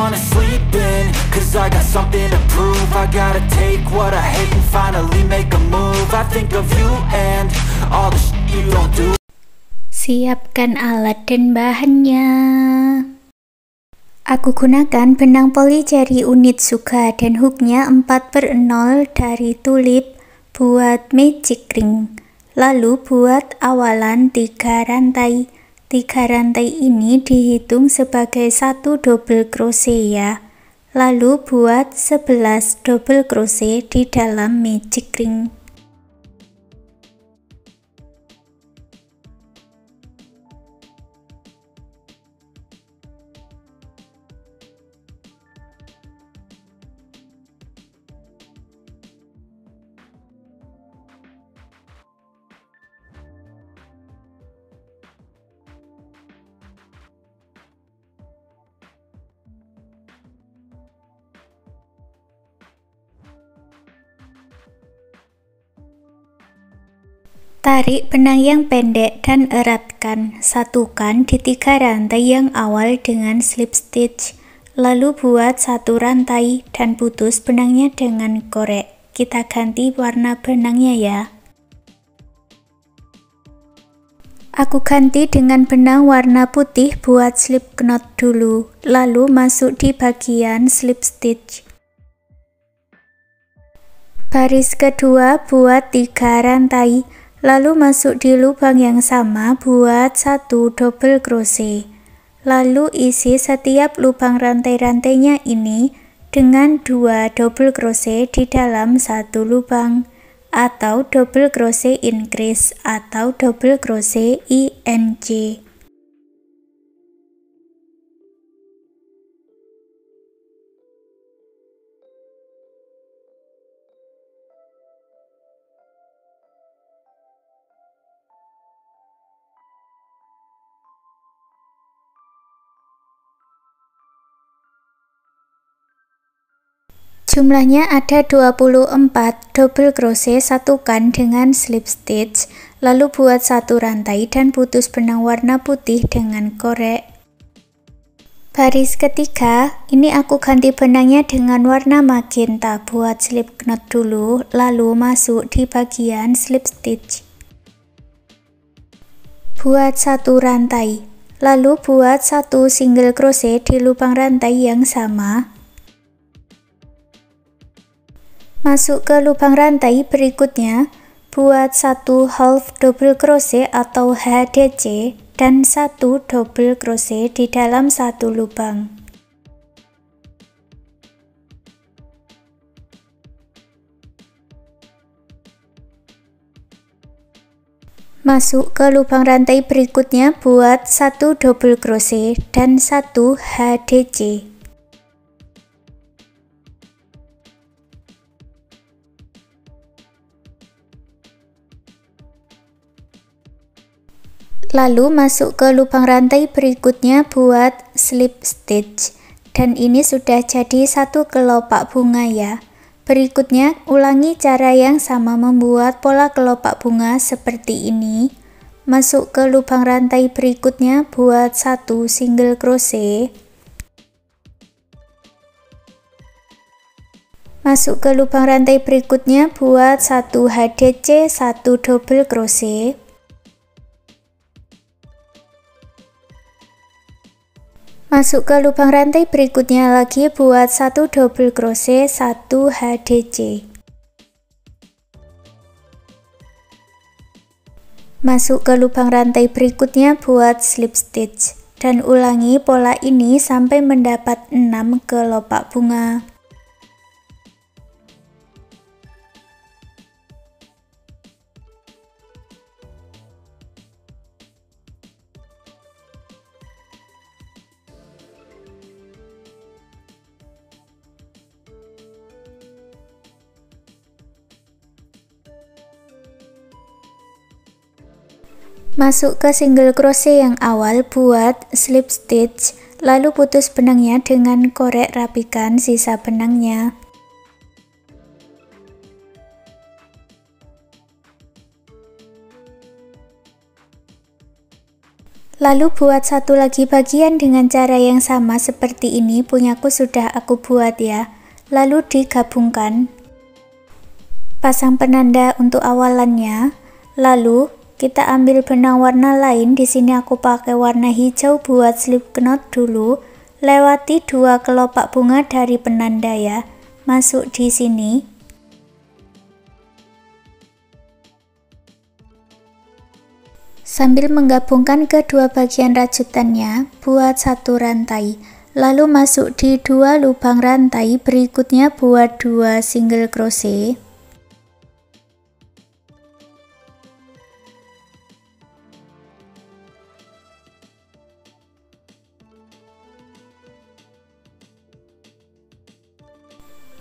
wanna sleep in, cause I got something to prove. I gotta take what I hate and finally make a move. I think of you and all the shit you don't do. Siapkan alat dan bahannya. Aku gunakan benang poli jari unit Suga dan hooknya 4/0 dari Tulip buat magic ring. Lalu buat awalan 3 rantai. 3 rantai ini dihitung sebagai 1 double crochet ya. Lalu buat 11 double crochet di dalam magic ring. Tarik benang yang pendek dan eratkan. Satukan di 3 rantai yang awal dengan slip stitch. Lalu buat 1 rantai dan putus benangnya dengan korek. Kita ganti warna benangnya ya. Aku ganti dengan benang warna putih buat slip knot dulu. Lalu masuk di bagian slip stitch. Baris kedua buat 3 rantai. Lalu masuk di lubang yang sama buat 1 double crochet. Lalu isi setiap lubang rantai-rantainya ini dengan 2 double crochet di dalam 1 lubang, atau double crochet increase atau double crochet INC. Jumlahnya ada 24 double crochet, satukan dengan slip stitch, lalu buat 1 rantai dan putus benang warna putih dengan korek. Baris ketiga, ini aku ganti benangnya dengan warna magenta buat slip knot dulu, lalu masuk di bagian slip stitch. Buat 1 rantai, lalu buat 1 single crochet di lubang rantai yang sama. Masuk ke lubang rantai berikutnya, buat 1 half double crochet atau HDC dan 1 double crochet di dalam 1 lubang. Masuk ke lubang rantai berikutnya, buat 1 double crochet dan 1 HDC. Lalu masuk ke lubang rantai berikutnya buat slip stitch, dan ini sudah jadi 1 kelopak bunga ya. Berikutnya ulangi cara yang sama membuat pola kelopak bunga seperti ini. Masuk ke lubang rantai berikutnya buat 1 single crochet. Masuk ke lubang rantai berikutnya buat 1 HDC, 1 double crochet. Masuk ke lubang rantai berikutnya lagi buat 1 double crochet, 1 HDC. Masuk ke lubang rantai berikutnya buat slip stitch, dan ulangi pola ini sampai mendapat 6 kelopak bunga. Masuk ke single crochet yang awal buat slip stitch, lalu putus benangnya dengan korek, rapikan sisa benangnya. Lalu buat satu lagi bagian dengan cara yang sama seperti ini, punyaku sudah aku buat ya. Lalu digabungkan. Pasang penanda untuk awalannya. Lalu kita ambil benang warna lain. Di sini aku pakai warna hijau buat slip knot dulu. Lewati 2 kelopak bunga dari penanda ya. Masuk di sini. Sambil menggabungkan kedua bagian rajutannya, buat satu rantai. Lalu masuk di 2 lubang rantai, berikutnya buat 2 single crochet.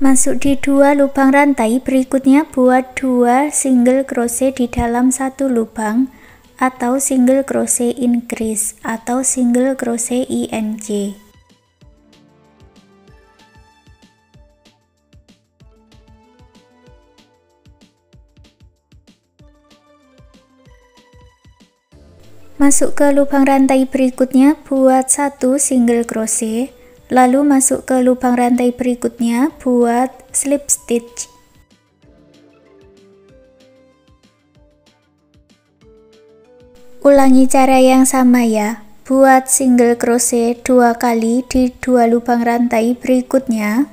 Masuk di 2 lubang rantai, berikutnya buat 2 single crochet di dalam satu lubang atau single crochet increase atau single crochet INC. Masuk ke lubang rantai berikutnya, buat 1 single crochet, lalu masuk ke lubang rantai berikutnya, buat slip stitch. Ulangi cara yang sama ya, buat single crochet 2 kali di 2 lubang rantai berikutnya.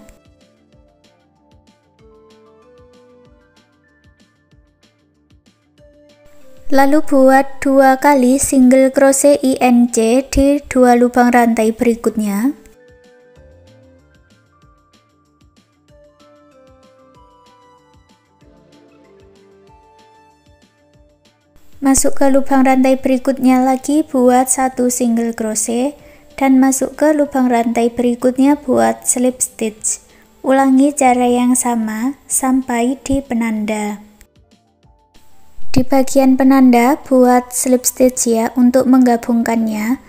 Lalu buat 2 kali single crochet INC di 2 lubang rantai berikutnya. Masuk ke lubang rantai berikutnya lagi, buat 1 single crochet dan masuk ke lubang rantai berikutnya buat slip stitch. Ulangi cara yang sama sampai di penanda. Di bagian penanda buat slip stitch ya untuk menggabungkannya.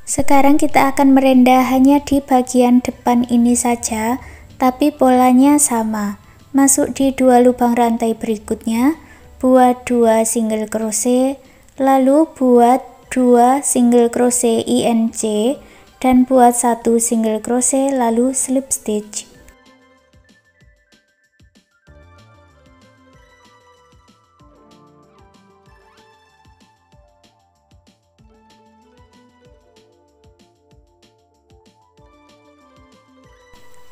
Sekarang kita akan merendah hanya di bagian depan ini saja, tapi polanya sama. Masuk di 2 lubang rantai berikutnya, buat 2 single crochet, lalu buat 2 single crochet INC dan buat 1 single crochet lalu slip stitch.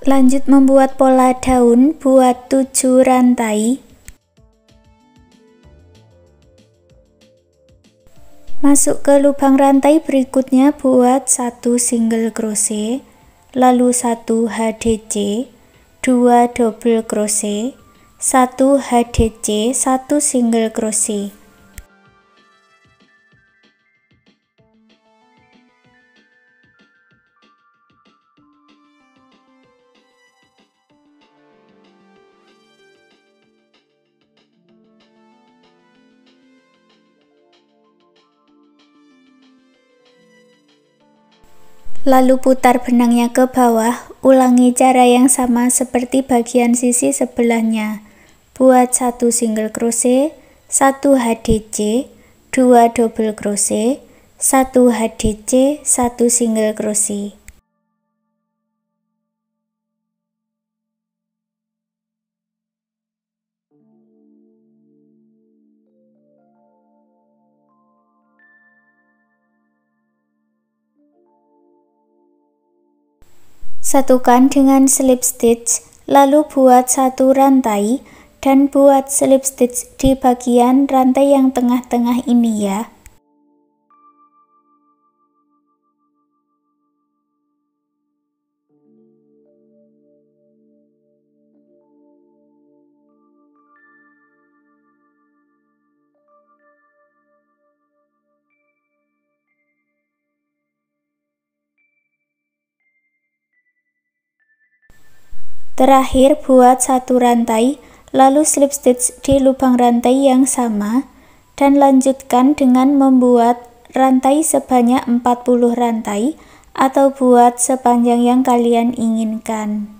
Lanjut membuat pola daun, buat 7 rantai. Masuk ke lubang rantai berikutnya, buat 1 single crochet, lalu 1 HDC, 2 double crochet, 1 HDC, 1 single crochet. Lalu putar benangnya ke bawah, ulangi cara yang sama seperti bagian sisi sebelahnya. Buat 1 single crochet, 1 HDC, 2 double crochet, 1 HDC, 1 single crochet. Satukan dengan slip stitch, lalu buat 1 rantai dan buat slip stitch di bagian rantai yang tengah-tengah ini ya. Terakhir buat 1 rantai, lalu slip stitch di lubang rantai yang sama dan lanjutkan dengan membuat rantai sebanyak 40 rantai atau buat sepanjang yang kalian inginkan.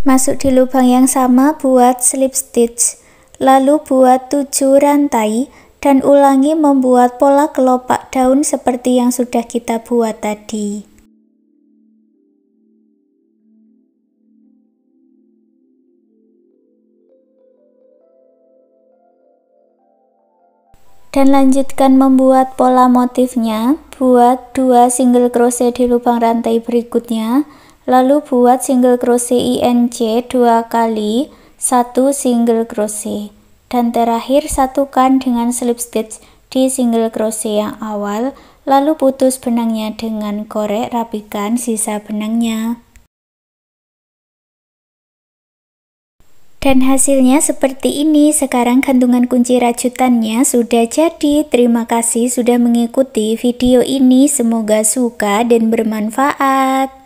Masuk di lubang yang sama, buat slip stitch, lalu buat 7 rantai dan ulangi membuat pola kelopak daun seperti yang sudah kita buat tadi. Dan lanjutkan membuat pola motifnya. Buat 2 single crochet di lubang rantai berikutnya, lalu buat single crochet INC 2 kali 1 single crochet, dan terakhir satukan dengan slip stitch di single crochet yang awal, lalu putus benangnya dengan korek, rapikan sisa benangnya. Dan hasilnya seperti ini. Sekarang gantungan kunci rajutannya sudah jadi. Terima kasih sudah mengikuti video ini, semoga suka dan bermanfaat.